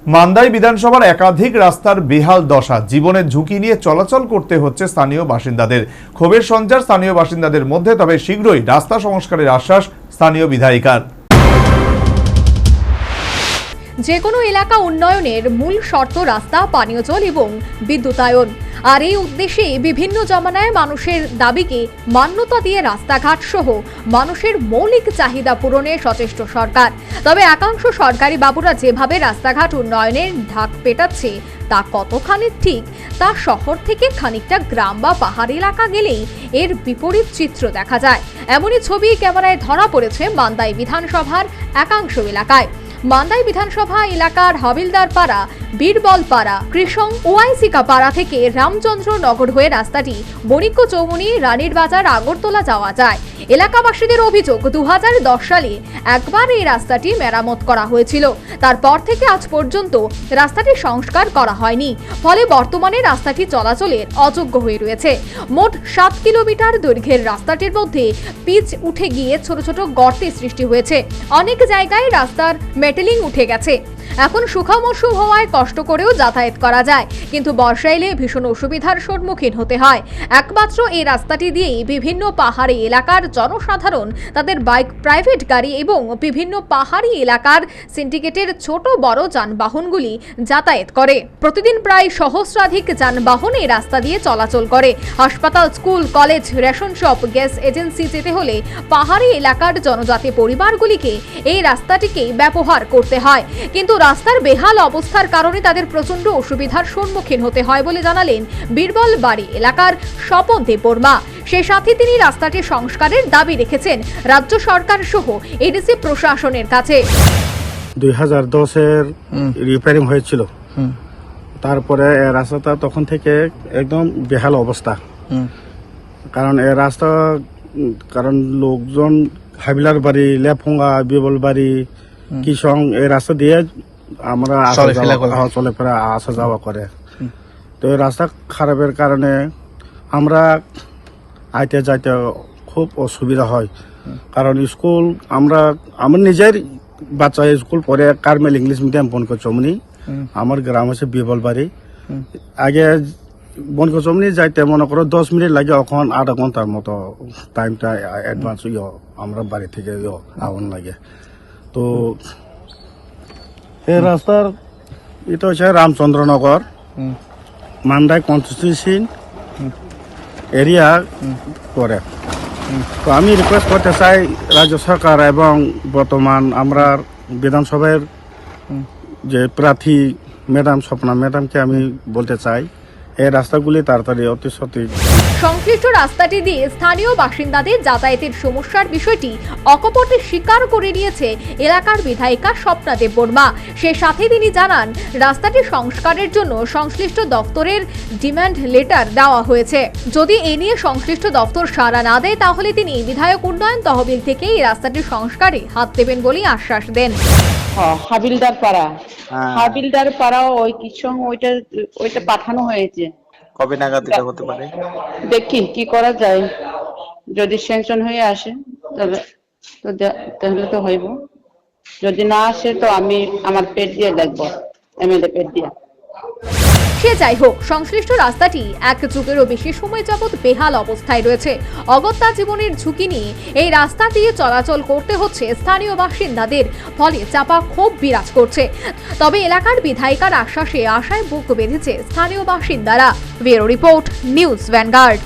মান্দাই বিধানসভার একাধিক রাস্তার বেহাল দশা, জীবনের ঝুঁকি নিয়ে চলাচল করতে হচ্ছে স্থানীয় বাসিন্দাদের। ক্ষোভের সঞ্চার স্থানীয় বাসিন্দাদের মধ্যে, তবে শীঘ্রই রাস্তা সংস্কারের আশ্বাস স্থানীয় বিধায়িকার। যে কোনো এলাকা উন্নয়নের মূল শর্ত রাস্তা, পানীয় জল এবং বিদ্যুতায়ন। আর এই উদ্দেশ্যে বিভিন্ন জমানায় মানুষের দাবিকে মান্যতা দিয়ে রাস্তাঘাট সহ মানুষের মৌলিক চাহিদা পূরণে সচেষ্ট সরকার। তবে একাংশ সরকারি বাবুরা যেভাবে রাস্তাঘাট উন্নয়নের ঢাক পেটাচ্ছে তা কতখানি ঠিক, তা শহর থেকে খানিকটা গ্রাম বা পাহাড় এলাকা গেলেই এর বিপরীত চিত্র দেখা যায়। এমনই ছবি ক্যামেরায় ধরা পড়েছে মান্দাই বিধানসভার একাংশ এলাকায়। মান্দাই বিধানসভা এলাকার হাবিলদার পাড়া, বীরবল পাড়া, কৃষং ওয়াইসিকা পাড়া থেকে রামচন্দ্র নগর হয়ে রাস্তাটি বণিক্য চৌমুনি, রানীর বাজার, আগরতলা যাওয়া যায়। এলাকাবাসীদের অভিযোগ, 2010 সালে একবার এই রাস্তাটি মেরামত করা হয়েছিল। তারপর থেকে আজ পর্যন্ত রাস্তাটি সংস্কার করা হয়নি, ফলে বর্তমানে রাস্তাটি চলাচলের অযোগ্য হয়ে রয়েছে। মোট 7 কিলোমিটার দৈর্ঘ্যের রাস্তাটির মধ্যে পিচ উঠে গিয়ে ছোট ছোট গর্তের সৃষ্টি হয়েছে। অনেক জায়গায় রাস্তার মেটেলিং উঠে গেছে। এখন শুকনো মৌসুম হওয়ায় কষ্ট করেও যাতায়াত করা যায়, কিন্তু বর্ষা এলে ভীষণ অসুবিধার সম্মুখীন হতে হয়। একমাত্র এই রাস্তাটি দিয়েই বিভিন্ন পাহাড়ি এলাকার জনসাধারণ তাদের বাইক, প্রাইভেট গাড়ি এবং বিভিন্ন পাহাড়ি এলাকার সিন্ডিকেটের ছোট বড় যানবাহনগুলি যাতায়াত করে। প্রতিদিন প্রায় সহস্রাধিক যানবাহন এই রাস্তা দিয়ে চলাচল করে। হাসপাতাল, school, college, ration shop, gas agency যেতে হলে পাহাড়ি এলাকার জনজাতি পরিবারগুলিকে এই রাস্তাটিকেই ব্যবহার করতে হয়। কিন্তু রাস্তার বেহাল অবস্থার কারণে তাদের প্রচন্ড অসুবিধার সম্মুখীন হতে হয় বলে জানালেন বীরবল বাড়ি এলাকার স্বপন দেববর্মা। সেই সাথে তিনি রাস্তাটি সংস্কারের দাবি রেখেছেন রাজ্য সরকার সহ এডিসি প্রশাসনের কাছে। 2010-এর রিপেয়ারিং হয়েছিল, তারপরে রাস্তাটা তখন থেকে একদম বেহাল অবস্থা। কারণ এই রাস্তা, কারণ লোকজন হাবিলার বাড়ি, লেফুঙ্গা, বীরবল বাড়ি, কৃষং এই রাস্তা দিয়ে আমরা চলাফেরা আসা যাওয়া করে। তো এই রাস্তা খারাপের কারণে আমরা আইতে যাইতে খুব অসুবিধা হয়। কারণ স্কুল, আমার নিজের বাচ্চা স্কুল পড়ে কার্মেল ইংলিশ মিডিয়াম বনকো চমনি, আমার গ্রাম হচ্ছে বীরবল বাড়ি। আগে বনকো চমনি যাইতে মনে করো 10 মিনিট লাগে, এখন আধা ঘন্টার মতো টাইমটা অ্যাডভান্স আমরা বাড়ি থেকে আউন লাগে। তো এই রাস্তার এটা হচ্ছে রামচন্দ্রনগর মান্দাই কনস্টিটিউশন এরিয়া পরে। তো আমি রিকোয়েস্ট করতে চাই রাজ্য সরকার এবং বর্তমান আমরা বিধানসভার যে প্রার্থী ম্যাডাম স্বপ্না ম্যাডামকে আমি বলতে চাই এই রাস্তাগুলি তাড়াতাড়ি অতি সঠিক। সংশ্লিষ্ট রাস্তাটি দিয়ে স্থানীয় বাসিন্দাদের যাতায়াতের সমস্যার বিষয়টি অকপটে স্বীকার করে নিয়েছে এলাকার বিধায়িকা স্বপ্না দেববর্মা। সে সাথে তিনি জানান, রাস্তাটি সংস্কারের জন্য সংশ্লিষ্ট দপ্তরের ডিমান্ড লেটার দেওয়া হয়েছে। যদি এ নিয়ে সংশ্লিষ্ট দপ্তর সাড়া না দেয়, তাহলে তিনি বিধায়ক উন্নয়ন তহবিল থেকে এই রাস্তাটির সংস্কারে হাত দেবেন বলে আশ্বাস দেন। হাবিলদার পাড়া ওই কিছু ওইটা পাঠানো হয়েছে। কবে নাগাদ এটা হতে পারে? দেখি কি করা যায়, যদি স্যাংশন হয়ে আসে তাহলে তো হইব, যদি না আসে তো আমি আমার পেট দিয়ে দেখবো, এমএলএ পেট দিয়ে। সে যাই হোক, সংশ্লিষ্ট রাস্তাটি এক যুগেরও বেশি সময় যাবৎ বেহাল অবস্থায় রয়েছে। অগত্যা জীবনের ঝুঁকি নিয়ে এই রাস্তা দিয়ে চলাচল করতে হচ্ছে স্থানীয় বাসিন্দাদের, ফলে চাপা ক্ষোভ বিরাজ করছে। তবে এলাকার বিধায়িকার আশ্বাসে আশায় বুক বেঁধেছে স্থানীয় বাসিন্দারা। Bureau report, news vanguard.